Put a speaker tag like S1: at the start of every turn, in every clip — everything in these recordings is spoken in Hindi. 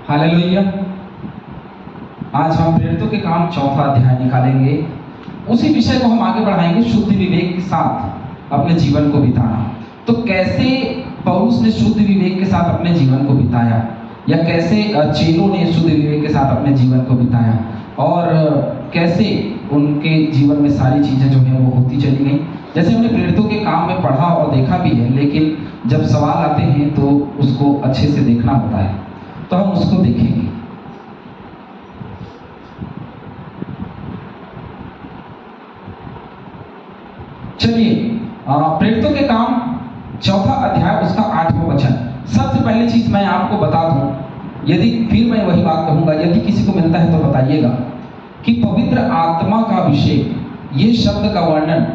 S1: हालेलुया। आज हम प्रेरितों के काम चौथा अध्याय निकालेंगे। उसी विषय को हम आगे बढ़ाएंगे, शुद्ध विवेक के साथ अपने जीवन को बिताना। तो कैसे पौलुस ने शुद्ध विवेक के साथ अपने जीवन को बिताया, या कैसे चेलों ने शुद्ध विवेक के साथ अपने जीवन को बिताया, और कैसे उनके जीवन में सारी चीज़ें जो हैं वो होती चली गई। जैसे हमने प्रेरितों के काम में पढ़ा और देखा भी है, लेकिन जब सवाल आते हैं तो उसको अच्छे से देखना होता है, तो हम उसको देखेंगे। चलिए, प्रेरितों के काम चौथा अध्याय उसका 8वां वचन। सबसे पहली चीज मैं आपको बता दूं, यदि फिर मैं वही बात कहूंगा, यदि किसी को मिलता है तो बताइएगा कि पवित्र आत्मा का अभिषेक, ये शब्द का वर्णन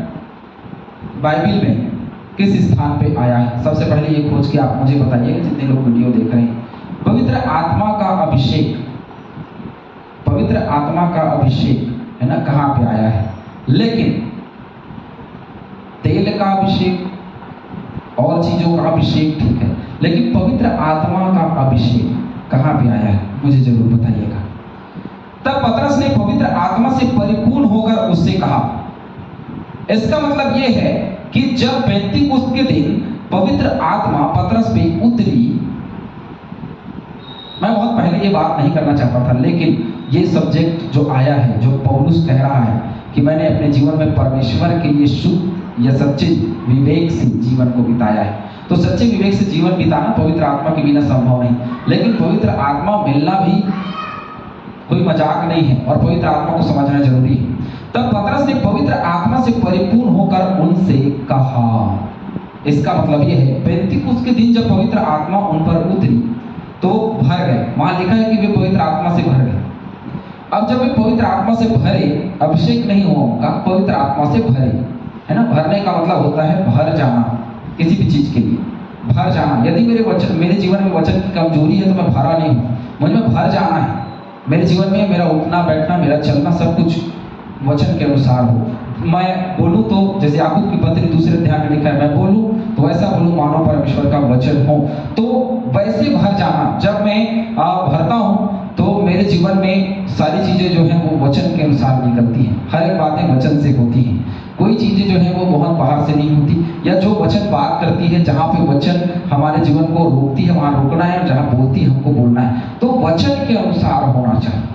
S1: बाइबल में किस स्थान पे आया है। सबसे पहले ये खोज के आप मुझे बताइएगा, जितने लोग वीडियो देख रहे हैं। पवित्र आत्मा का अभिषेक, पवित्र आत्मा का अभिषेक है ना, कहाँ पे आया है? लेकिन तेल का अभिषेक और चीजों का अभिषेक ठीक है, लेकिन पवित्र आत्मा का अभिषेक कहाँ पे आया है, मुझे जरूर बताइएगा। तब पतरस ने पवित्र आत्मा से परिपूर्ण होकर उससे कहा। इसका मतलब यह है कि जब पेंतीकोस्त के दिन पवित्र आत्मा पतरस पे उतरी, मैं बहुत पहले ये बात नहीं करना चाहता था, लेकिन ये सब्जेक्ट जो आया है, जो पौलुस कह रहा है कि मैंने अपने जीवन में परमेश्वर के लिए शुद्ध या सच्चे विवेक से जीवन को बिताया है। तो सच्चे विवेक से जीवन बिताना पवित्र आत्मा के बिना संभव नहीं, लेकिन पवित्र आत्मा मिलना भी कोई मजाक नहीं है, और पवित्र आत्मा को समझना जरूरी है। तब पतरस ने पवित्र आत्मा से परिपूर्ण होकर उनसे कहा। इसका मतलब यह है, पेंतीकोस्त के दिन जब पवित्र आत्मा उन पर उतरी तो भर गए। वहां लिखा है कि वे पवित्र आत्मा से भर गए। अब जब वे पवित्र आत्मा से भरे, अभिषेक नहीं हुआ उनका, पवित्र आत्मा से भरे, है ना। भरने का मतलब होता है भर जाना, किसी भी चीज के लिए भर जाना। यदि मेरे जीवन में वचन की कमजोरी है तो मैं भरा नहीं हूँ, मुझे में भर जाना है। मेरे जीवन में मेरा उठना बैठना, मेरा चलना, सब कुछ वचन के अनुसार हो। मैं बोलूँ तो जैसे याकूब की पत्री दूसरे अध्याय में लिखा है, मैं बोलूँ तो ऐसा बोलूँ मानो परमेश्वर का वचन हो। तो वैसे भर जाना, जब मैं भरता हूँ तो मेरे जीवन में सारी चीजें जो हैं वो वचन के अनुसार निकलती हैं। हर एक बातें वचन से होती हैं। कोई चीजें जो है वो बहुत बाहर से नहीं होती, या जो वचन बात करती है, जहाँ पे वचन हमारे जीवन को रोकती है वहां रोकना है, और जहाँ बोलती है हमको बोलना है। तो वचन के अनुसार होना चाहिए।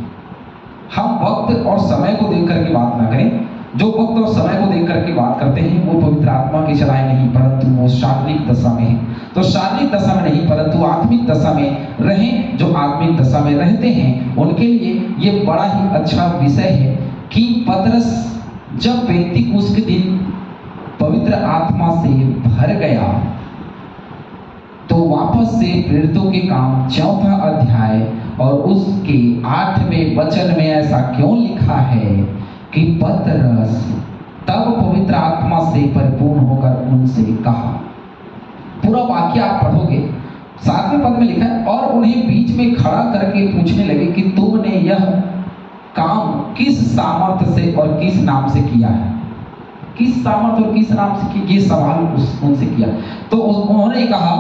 S1: हम वक्त और समय को देख करके बात ना करें। जो वक्त और समय को देख करके बात करते हैं वो पवित्र आत्मा की चलाए नहीं, परंतु वो शारीरिक दशा में है। तो शारीरिक दशा में नहीं, परंतु आत्मिक दशा में रहें। जो आत्मिक दशा में रहते हैं उनके लिए ये बड़ा ही अच्छा विषय है कि पतरस जब पेंतीकोस्त के दिन पवित्र आत्मा से भर गया, तो वापस से प्रेरितों के काम चौथा अध्याय और उसके 8वें वचन में ऐसा क्यों लिखा है कि पतरस तब पवित्र आत्मा से परिपूर्ण होकर उनसे कहा। पूरा वाक्य आप पढ़ोगे, 7वें पद में लिखा है, और उन्हें बीच में खड़ा करके पूछने लगे कि तुमने यह काम किस सामर्थ्य से और किस नाम से किया है। किस सामर्थ्य और किस नाम से किया, ये सवाल उनसे किया। तो उन्होंने कहा,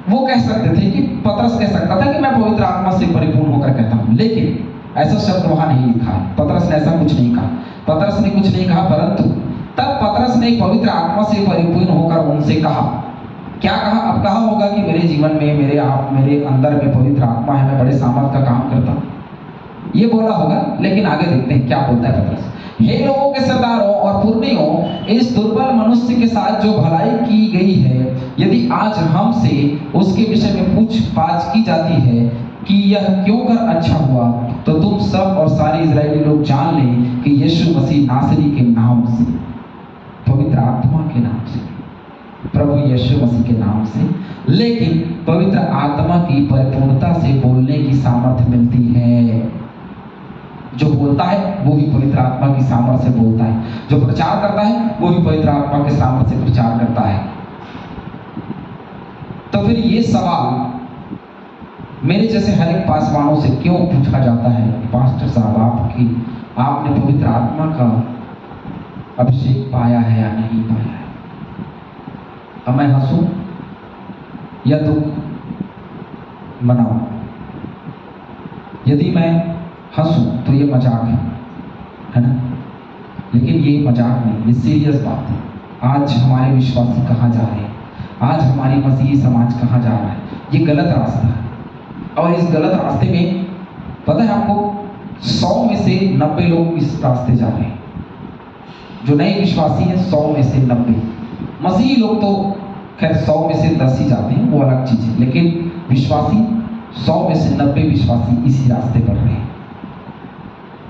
S1: वो कह सकते थे कि पतरस कह सकता था कि मैं पवित्र आत्मा से परिपूर्ण होकर कहता हूं, लेकिन ऐसा शब्द वहां नहीं लिखा है। पतरस ने ऐसा कुछ नहीं कहा। पतरस ने कुछ नहीं कहा, परंतु तब पतरस ने पवित्र आत्मा से परिपूर्ण होकर उनसे कहा। क्या कहा? अब कहा होगा कि मेरे जीवन में, मेरे अंदर में पवित्र आत्मा है, मैं बड़े सामर्थ्य का काम करता हूं, ये बोला होगा। लेकिन आगे देखते हैं क्या बोलता है पतरस। हे लोगों के सरदारों और पुरनियों, इस दुर्बल मनुष्य के साथ जो भलाई की गई है, यदि आज हमसे उसके विषय में पूछताछ की जाती है कि यह क्यों कर अच्छा हुआ, तो तुम सब और सारे इजरायली लोग जान लें कि यीशु मसीह नासरी के नाम से, पवित्र आत्मा के नाम से, प्रभु यीशु मसीह के नाम से, लेकिन पवित्र आत्मा की परिपूर्णता से बोलने की सामर्थ्य मिलती है। जो बोलता है वो भी पवित्र आत्मा की सामर्थ्य से बोलता है। जो प्रचार करता है वो भी पवित्र आत्मा के सामर्थ्य से प्रचार करता है। तो फिर ये सवाल मेरे जैसे हर एक पासवानों से क्यों पूछा जाता है, पास्टर साहब आपने पवित्र आत्मा का अभिषेक पाया है या नहीं पाया है? अब मैं हंसूं या दुख, मनाओ। यदि मैं हंसूं तो ये मजाक है ना? लेकिन ये मजाक नहीं, ये सीरियस बात है। आज हमारे विश्वासी कहाँ जा रहे हैं, आज हमारी मसीही समाज कहाँ जा रहा है, ये गलत रास्ता है। और इस गलत रास्ते में पता है आपको, 100 में से 90 लोग इस रास्ते जा रहे हैं। जो नए विश्वासी हैं 100 में से 90, मसीही लोग तो खैर 100 में से 10 ही जाते हैं, वो अलग चीज है। लेकिन विश्वासी 100 में से 90 विश्वासी इसी रास्ते पर रहे हैं।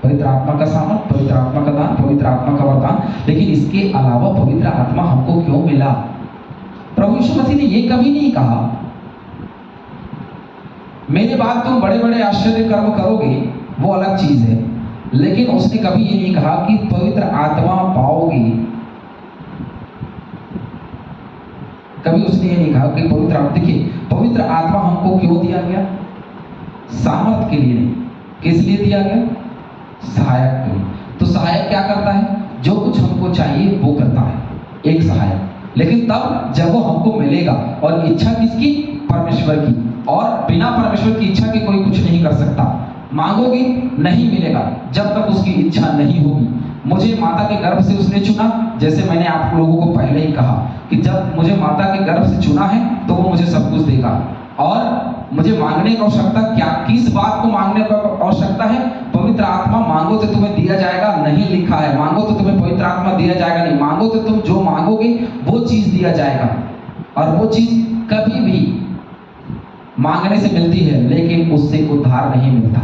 S1: पवित्र आत्मा का सामर्थ, पवित्र आत्मा का दान, पवित्र आत्मा का वरदान, लेकिन इसके अलावा पवित्र आत्मा हमको क्यों मिला? प्रभु यीशु मसीह ने ये कभी नहीं कहा मेरे बाद तुम बड़े बड़े आश्चर्य कर्म करोगे, वो अलग चीज है। लेकिन उसने कभी ये नहीं कहा कि पवित्र आत्मा पाओगे। कभी उसने ये नहीं कहा कि पवित्र आत्मा, देखिए पवित्र आत्मा हमको क्यों दिया गया? सामर्थ के लिए नहीं। किस लिए दिया गया? सहायक के लिए। तो सहायक क्या करता है? जो कुछ हमको चाहिए वो करता है, एक सहायक। लेकिन तब जब वो हमको मिलेगा, और इच्छा किसकी? परमेश्वर की। और बिना परमेश्वर की इच्छा के कोई कुछ नहीं कर सकता। मांगोगे नहीं मिलेगा जब तक उसकी इच्छा नहीं होगी। मुझे माता के गर्भ से उसने चुना, जैसे मैंने आप लोगों को पहले ही कहा कि जब मुझे माता के गर्भ से चुना है तो वो मुझे सब कुछ देगा। और मुझे मांगने की आवश्यकता क्या, किस बात को मांगने की आवश्यकता है? पवित्र आत्मा। मांगो तो तुम्हें दिया जाएगा, नहीं लिखा है मांगो तो तुम्हें पवित्र आत्मा दिया जाएगा, नहीं। मांगो तो तुम जो मांगोगे वो चीज दिया जाएगा। और वो चीज कभी भी मांगने से मिलती है, लेकिन उससे उद्धार नहीं मिलता।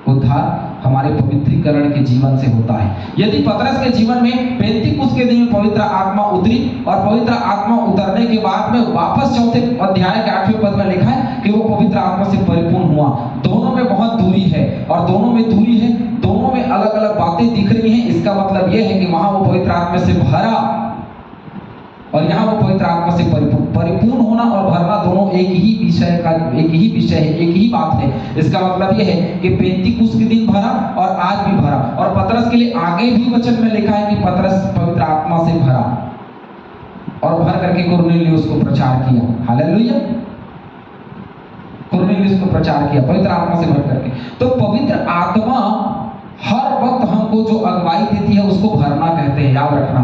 S1: उद्धार हमारे पवित्रीकरण के जीवन से होता है। यदि पतरस के जीवन में पेंतीकुस्त के दिन पवित्र आत्मा उतरी, और पवित्र आत्मा उतरने के बाद में वापस 4 अध्याय के 8वें पद में लिखा है कि वो पवित्र आत्मा से परिपूर्ण हुआ। दोनों में बहुत दूरी है, और दोनों में दूरी है, दोनों में अलग अलग बातें दिख रही हैं। इसका मतलब यह है कि वहां वो पवित्र आत्मा से भरा, और यहाँ वो पवित्र आत्मा से परिपूर्ण होना और भरना दोनों एक ही विषय है, एक ही बात है। इसका मतलब यह है कि पेंतीकुस्त के दिन भरा और आज भी भरा। और पतरस के लिए आगे भी वचन में लिखा है कि पतरस पवित्र आत्मा से भरा और भर करके कुरनेलियुस को प्रचार किया। हालेलुया। कुरनेलियुस को प्रचार किया पवित्र आत्मा से भर करके। तो पवित्र आत्मा हर वक्त हमको जो अगुवाई देती है उसको भरना कहते हैं, याद रखना।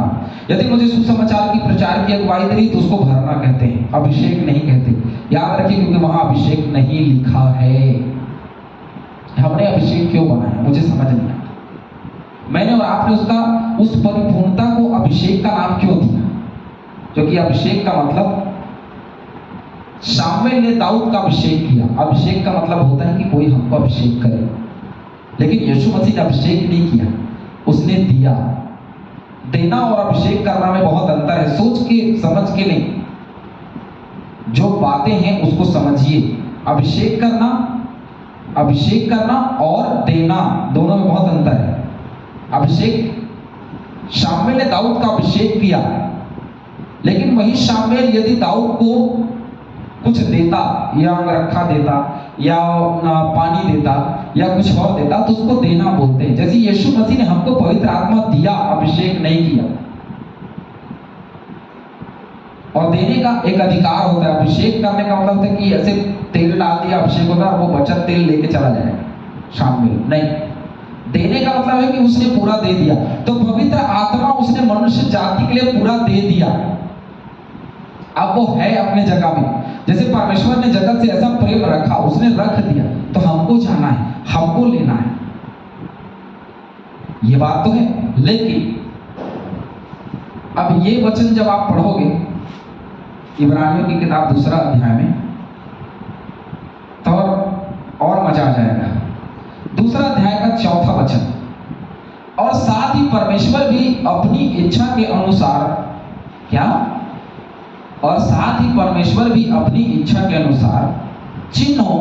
S1: यदि मुझे सुसमाचार की प्रचार की अगुवाई दे रही तो उसको भरना कहते हैं, अभिषेक नहीं कहते। याद रखिए, क्योंकि वहां अभिषेक नहीं लिखा है। हमने अभिषेक क्यों बनाया मुझे समझ नहीं आता। मैंने और आपने उस परिपूर्णता को अभिषेक का नाम क्यों दिया? क्योंकि अभिषेक का मतलब, शामुएल ने दाऊद का अभिषेक किया। अभिषेक का मतलब होता है कि कोई हमको अभिषेक करे। लेकिन यीशु मसीह ने अभिषेक नहीं किया, उसने दिया। देना और अभिषेक करना में बहुत अंतर है। सोच के समझ के नहीं, जो बातें हैं उसको समझिए। अभिषेक करना और देना, दोनों में बहुत अंतर है। अभिषेक, शामुएल ने दाऊद का अभिषेक किया, लेकिन वही शामुएल यदि दाऊद को कुछ देता, या अंगरखा देता, या पानी देता, या कुछ और देता, तो उसको देना बोलते हैं। जैसे यीशु मसीह ने हमको पवित्र आत्मा दिया, अभिषेक नहीं किया। और देने का एक अधिकार होता है। अभिषेक करने का मतलब होता है कि ऐसे तेल डाल दिया, अभिषेक होगा, और वो बचत तेल लेके चला जाएगा शाम में, नहीं। देने का मतलब है कि उसने पूरा दे दिया। तो पवित्र आत्मा उसने मनुष्य जाति के लिए पूरा दे दिया। अब वो है अपने जगह में। जैसे परमेश्वर ने जगत से ऐसा प्रेम रखा, उसने रख दिया, तो हमको जाना है, हमको लेना है। ये बात तो है। लेकिन अब ये वचन जब आप पढ़ोगे इब्रानियों की किताब 2 अध्याय में, तो और मजा आ जाएगा। 2 अध्याय का 4था वचन, और साथ ही परमेश्वर भी अपनी इच्छा के अनुसार, क्या? और साथ ही परमेश्वर भी अपनी इच्छा के अनुसार चिन्हों,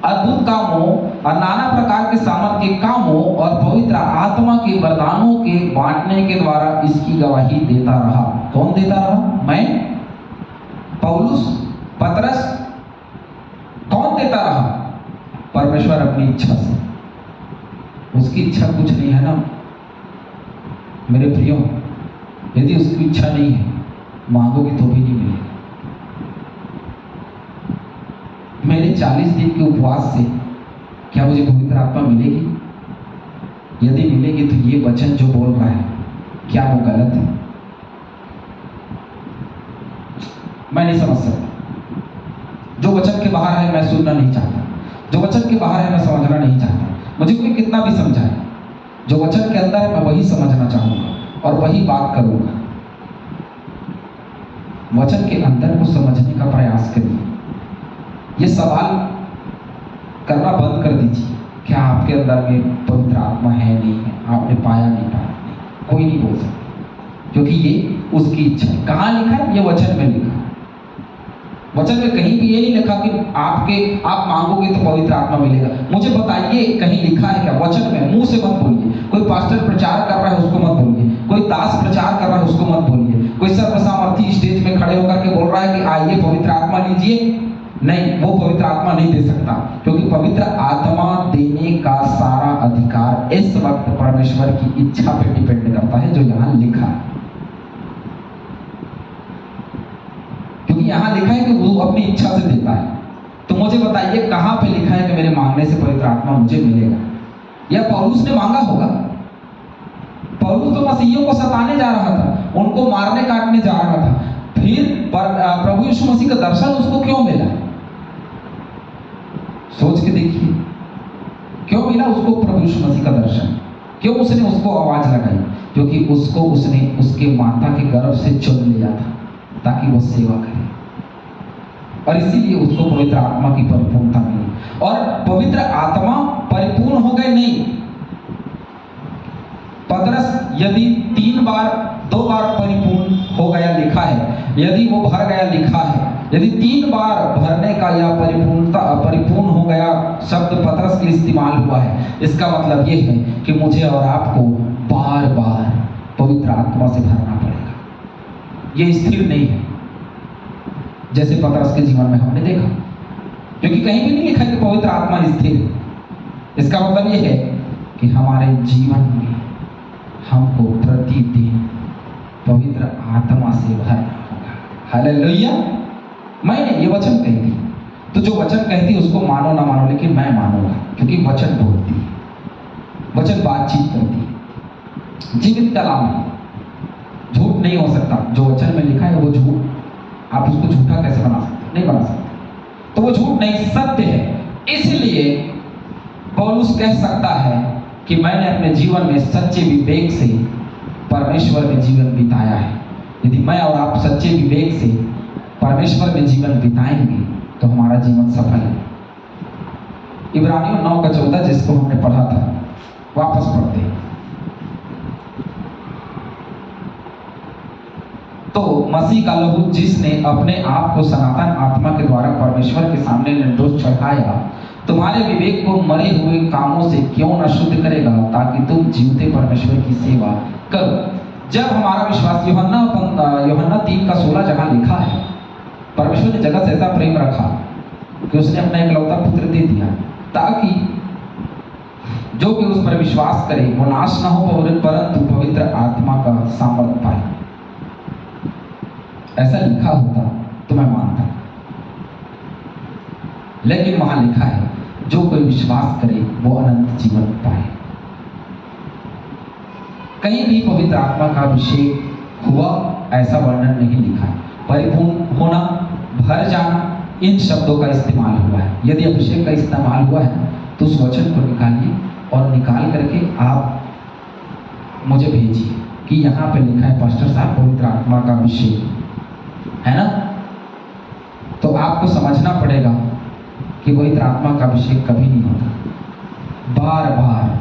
S1: अद्भुत कामों और नाना प्रकार के सामर्थ के कामों और पवित्र आत्मा के वरदानों के बांटने के द्वारा इसकी गवाही देता रहा। कौन देता रहा? मैं, पौलुस, पतरस। कौन देता रहा? परमेश्वर अपनी इच्छा से। उसकी इच्छा कुछ नहीं है ना मेरे प्रियो। यदि उसकी इच्छा नहीं है, मांगोगे तो भी नहीं मिलेगा। मेरे 40 दिन के उपवास से क्या मुझे पवित्र आत्मा मिलेगी? यदि मिलेगी तो ये वचन जो बोल रहा है क्या वो गलत है? मैं नहीं समझ सकता। जो वचन के बाहर है मैं सुनना नहीं चाहता, जो वचन के बाहर है मैं समझना नहीं चाहता। मुझे कोई कितना भी समझाए, जो वचन के अंदर है मैं वही समझना चाहूंगा और वही बात करूंगा। वचन के अंदर को समझने का प्रयास करिए। ये सवाल करना बंद कर दीजिए, क्या आपके अंदर में पवित्र आत्मा है नहीं है, आपने पाया नहीं पाया, कोई नहीं बोल सकता, क्योंकि ये उसकी इच्छा है। कहाँ लिखा है? ये वचन में लिखा है। वचन में कहीं भी ये नहीं लिखा कि आप मांगोगे तो पवित्र आत्मा मिलेगा। मुझे बताइए कहीं लिखा है क्या? वचन में। मुंह से मत बोलिए। कोई पास्टर प्रचार कर रहा है उसको मत बोलिए, कोई दास प्रचार कर रहा है उसको मत बोलिए, कोई सर्वसामर्थी स्टेज में खड़े होकर के बोल रहा है कि आइए पवित्र आत्मा लीजिए, नहीं, वो पवित्र आत्मा नहीं दे सकता, क्योंकि पवित्र आत्मा देने का सारा अधिकार इस वक्त परमेश्वर की इच्छा पे डिपेंड करता है, जो यहाँ लिखा है। क्योंकि यहाँ लिखा है कि वो अपनी इच्छा से देता है। तो मुझे बताइए कहाँ पे लिखा है कि मेरे मांगने से पवित्र आत्मा मुझे मिलेगा? या पौलुस ने मांगा होगा? पौलुस तो मसीहियों को सताने जा रहा था, उनको मारने काटने जा रहा था, फिर प्रभु यीशु मसीह का दर्शन उसको क्यों मिला? सोच के देखिए, क्यों मिला उसको प्रभु यीशु मसीह का दर्शन? क्यों उसने उसको आवाज लगाई? क्योंकि उसको उसने उसके माता के गर्भ से चुन लिया था ताकि वो सेवा करे, और इसीलिए उसको पवित्र आत्मा की परिपूर्णता मिली। और पवित्र आत्मा परिपूर्ण हो गए नहीं। पतरस यदि 2 बार परिपूर्ण हो गया लिखा है, यदि वो भर गया लिखा है, यदि 3 बार भरने का या परिपूर्ण हो गया शब्द पतरस के इस्तेमाल हुआ है, इसका मतलब ये है कि मुझे और आपको बार बार पवित्र आत्मा से भरना पड़ेगा। ये स्थिर नहीं है जैसे पतरस के जीवन में हमने देखा, क्योंकि कहीं भी नहीं लिखा कि पवित्र आत्मा स्थिर है। इसका मतलब ये है कि हमारे जीवन में हमको प्रतिदिन पवित्र आत्मा से भरना होगा। हालेलुया। मैंने ये वचन कही थी, तो जो वचन कहती है उसको मानो ना मानो, लेकिन मैं मानूंगा, क्योंकि वचन बोलती है, वचन बातचीत करती है, जीवित कलाम है, झूठ नहीं हो सकता। जो वचन में लिखा है वो झूठ, आप उसको झूठा कैसे बना सकते? नहीं बना सकते। तो वो झूठ नहीं, सत्य है। इसलिए पौलुस कह सकता है कि मैंने अपने जीवन में सच्चे विवेक से परमेश्वर में जीवन बिताया है। यदि मैं और आप सच्चे विवेक से परमेश्वर में जीवन बिताएंगे तो हमारा जीवन सफल है। इब्रानियों 9:14 जिसको हमने पढ़ा था, वापस पढ़ते हैं। तो मसीह का लहू जिसने अपने आप को सनातन आत्मा के द्वारा परमेश्वर के सामने निर्दोष चढ़ाया, तुम्हारे विवेक को मरे हुए कामों से क्यों न शुद्ध करेगा, ताकि तुम जीवते परमेश्वर की सेवा करो। जब हमारा विश्वास यूहन्ना 3:16 जहाँ लिखा है, परमेश्वर ने जगत से ऐसा प्रेम रखा कि उसने अपना इकलौता पुत्र दे दिया, ताकि जो कि उस पर विश्वास करे वो नाश न हो, परंतु पवित्र आत्मा का सामर्थ पाए। ऐसा लिखा होता तो मैं मानता, लेकिन वहां लिखा है जो कोई विश्वास करे वो अनंत जीवन पाए। कहीं भी पवित्र आत्मा का अभिषेक हुआ ऐसा वर्णन नहीं लिखा है। परिपूर्ण होना, भर जाना, इन शब्दों का इस्तेमाल हुआ है। यदि अभिषेक का इस्तेमाल हुआ है तो उस वचन को निकालिए और निकाल करके आप मुझे भेजिए कि यहाँ पे लिखा है पास्टर साहब पवित्र आत्मा का अभिषेक है ना। तो आपको समझना पड़ेगा कि पवित्र आत्मा का अभिषेक कभी नहीं होता। बार बार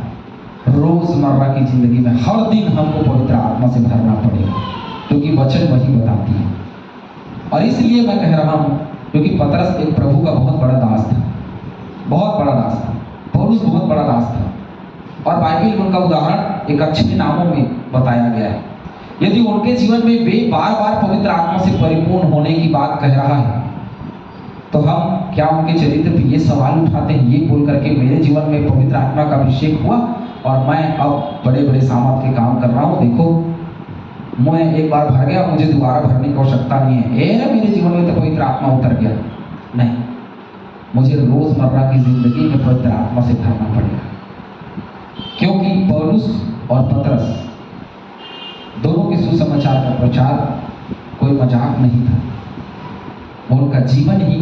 S1: रोजमर्रा की जिंदगी में हर दिन हमको पवित्र आत्मा से भरना पड़ेगा, क्योंकि वचन वही बताती है। और इसलिए मैं कह रहा हूँ क्योंकि पतरस एक प्रभु का बहुत बड़ा दास था, बहुत बड़ा दास था। पौलुस बहुत बड़ा दास था, और बाइबल में उनका उदाहरण एक अच्छे नामों में बताया गया है। यदि उनके जीवन में वे बार बार पवित्र आत्मा से परिपूर्ण होने की बात कह रहा है, तो हम क्या उनके चरित्र पर ये सवाल उठाते हैं, ये बोल करके मेरे जीवन में पवित्र आत्मा का अभिषेक हुआ और मैं अब बड़े बड़े सामर्थ के काम कर रहा हूँ, देखो मैं एक बार भर गया, मुझे दोबारा भरने की आवश्यकता नहीं है, मेरे जीवन में तो पवित्र आत्मा उतर गया। नहीं, मुझे रोजमर्रा की जिंदगी में पवित्र आत्मा से भरना पड़ेगा, क्योंकि पौलुस और पतरस दोनों के सुसमाचार का प्रचार कोई मजाक नहीं था। उनका जीवन ही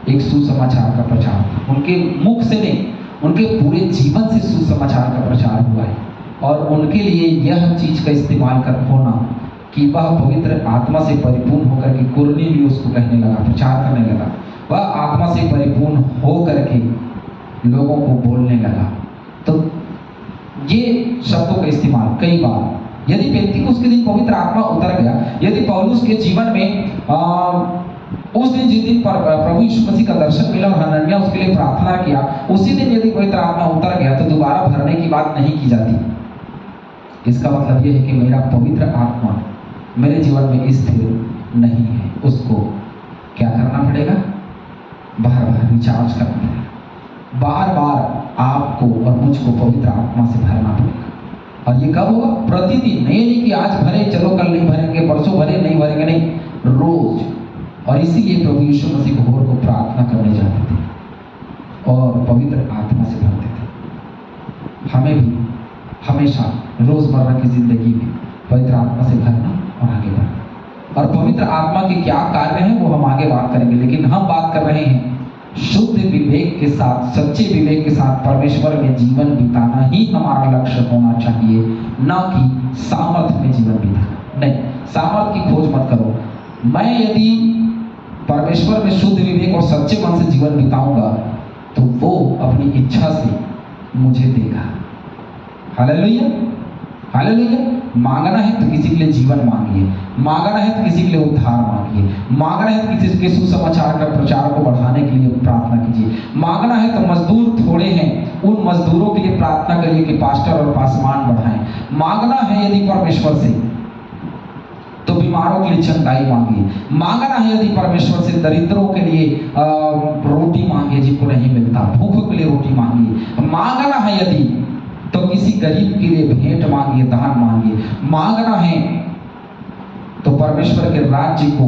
S1: एक सुसमाचार का प्रचार था। उनके मुख से नहीं, उनके पूरे जीवन से सुसमाचार का प्रचार हुआ है। और उनके लिए यह चीज का इस्तेमाल कर होना कि वह पवित्र आत्मा से परिपूर्ण होकर के कुरनेलियुस को कहने लगा, प्रचार करने लगा। वह आत्मा से परिपूर्ण हो करके लोगों को बोलने लगा। तो ये शब्दों का इस्तेमाल कई बार, यदि पेंतीकोस्त के दिन पवित्र आत्मा उतर गया, यदि पौलुस के जीवन में उस दिन जिस दिन पर प्रभु यीशु मसीह का दर्शन मिला और हनन्याह उसके लिए प्रार्थना किया, उसी दिन यदि पवित्र आत्मा उतर गया तो दोबारा भरने की बात नहीं की जाती। इसका मतलब यह है कि मेरा पवित्र आत्मा मेरे जीवन में स्थिर नहीं है, उसको क्या करना पड़ेगा? बार बार रिचार्ज करना पड़ेगा, बार बार आपको और मुझको पवित्र आत्मा से भरना पड़ेगा। और ये कब होगा? प्रतिदिन। नहीं कि आज भरे, चलो कल नहीं भरेंगे, परसों भरे नहीं भरेंगे, नहीं, रोज। और इसीलिए प्रभु यीशु मसीह भोर को प्रार्थना करने जाते थे और पवित्र आत्मा से भरते थे। हमें भी हमेशा रोजमर्रा की जिंदगी में पवित्र आत्मा से भरना और आगे बढ़ना। और पवित्र आत्मा के क्या कार्य हैं वो हम आगे बात करेंगे, लेकिन हम बात कर रहे हैं शुद्ध विवेक के साथ, सच्चे विवेक के साथ परमेश्वर में जीवन बिताना ही हमारा लक्ष्य होना चाहिए, न कि सामर्थ्य में जीवन बिताना। नहीं, सामर्थ्य की खोज मत करो। मैं यदि परमेश्वर में शुद्ध विवेक और सच्चे मन से जीवन बिताऊंगा तो वो अपनी इच्छा से मुझे देगा। Hallelujah, hallelujah. मांगना है तो किसी के लिए जीवन मांगिए, मांगना है तो किसी के लिए उद्धार मांगिए, मांगना है तो किसी के सुसमाचार का प्रचार को बढ़ाने के लिए प्रार्थना कीजिए, मांगना है तो मजदूर थोड़े हैं उन मजदूरों के लिए प्रार्थना करिए कि पास्टर और पासवान बढ़ाएं। मांगना है यदि परमेश्वर से तो बीमारों के लिए चंगाई मांगिए, मांगना है यदि परमेश्वर से दरिद्रों के लिए रोटी मांगिए जिनको नहीं मिलता, भूखों के लिए रोटी मांगिए, मांगना है यदि तो किसी गरीब के लिए भेंट मांगिए, दान मांगिए, मांगना है तो परमेश्वर के राज्य को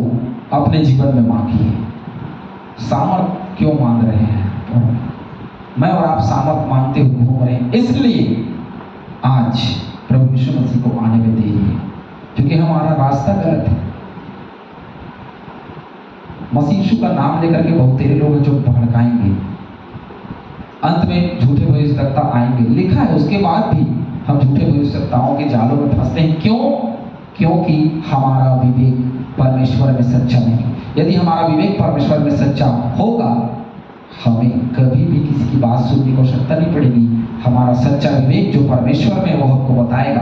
S1: अपने जीवन में मांगिए। सामर्थ क्यों मांग रहे हैं? मैं और आप सामर्थ मांगते हुए घूम रहे हैं, इसलिए आज प्रभु यीशु मसीह को आने में देरी है, क्योंकि हमारा रास्ता गलत है। मसीह यीशु का नाम लेकर के बहुत तेरे लोग जो भड़काएंगे, अंत में झूठे भविष्यवक्ता आएंगे। लिखा है उसके बाद भी हम झूठे भविष्यवक्ताओं के जालों में फंसते हैं। क्यों? क्योंकि हमारा विवेक परमेश्वर में सच्चा नहीं। यदि हमारा विवेक परमेश्वर में सच्चा होगा, हमें कभी भी किसी की बात सुनने की आवश्यकता नहीं पड़ेगी। हमारा सच्चा विवेक जो परमेश्वर में वो हमको बताएगा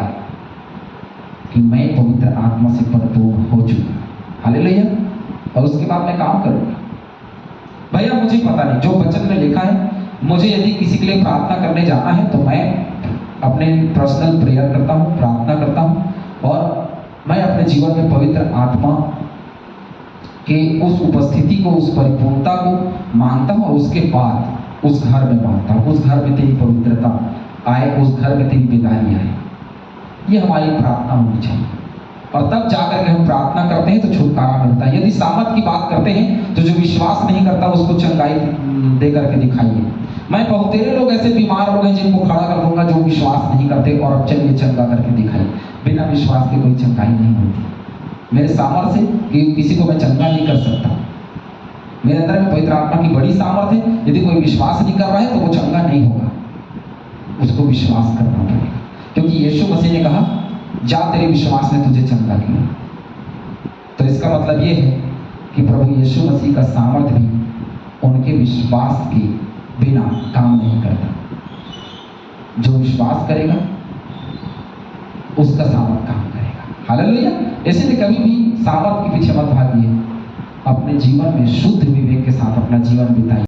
S1: कि मैं पवित्र आत्मा से परिपूर्ण हो चुका। हालेलुया। और उसके बाद मैं काम करूंगा। भैया मुझे पता नहीं, जो वचन में लिखा है, मुझे यदि किसी के लिए प्रार्थना करने जाना है तो मैं अपने पर्सनल प्रेयर करता हूँ, प्रार्थना करता हूँ, और मैं अपने जीवन में पवित्र आत्मा के उस उपस्थिति को, उस परिपूर्णता को मांगता हूँ, और उसके बाद उस घर में मांगता हूँ, उस घर में तेरी पवित्रता आए, उस घर में तेरी बेदारी आए। ये हमारी प्रार्थना होनी चाहिए। और तब जाकर के हम प्रार्थना करते हैं तो छुटकारा मिलता है। यदि सामर्थ की बात करते हैं तो जो विश्वास नहीं करता उसको चंगाई दे करके दिखाइए। मैं बहुत तेरे लोग ऐसे बीमार हो गए जिनको खड़ा कर दूंगा जो विश्वास नहीं करते, और अब चलिए चंगा करके दिखाइए। बिना विश्वास के कोई चंगाई नहीं होती। मेरे सामर्थ्य से कि किसी को मैं चंगा नहीं कर सकता। मेरे अंदर में पवित्र आत्मा की बड़ी सामर्थ्य है। यदि कोई विश्वास नहीं कर रहा है तो वो चंगा नहीं होगा, उसको विश्वास करना पड़ेगा। क्योंकि यीशु मसीह ने कहा, जा तेरे विश्वास ने तुझे चंगा किया। तो इसका मतलब ये है कि प्रभु यीशु मसीह का सामर्थ्य भी उनके विश्वास के बिना काम नहीं करता। जो विश्वास करेगा उसका सामर्थ काम करेगा। हालेलुया। इसलिए कभी भी सामर्थ के पीछे मत भागिए, अपने जीवन में शुद्ध विवेक के साथ अपना जीवन बिताइए।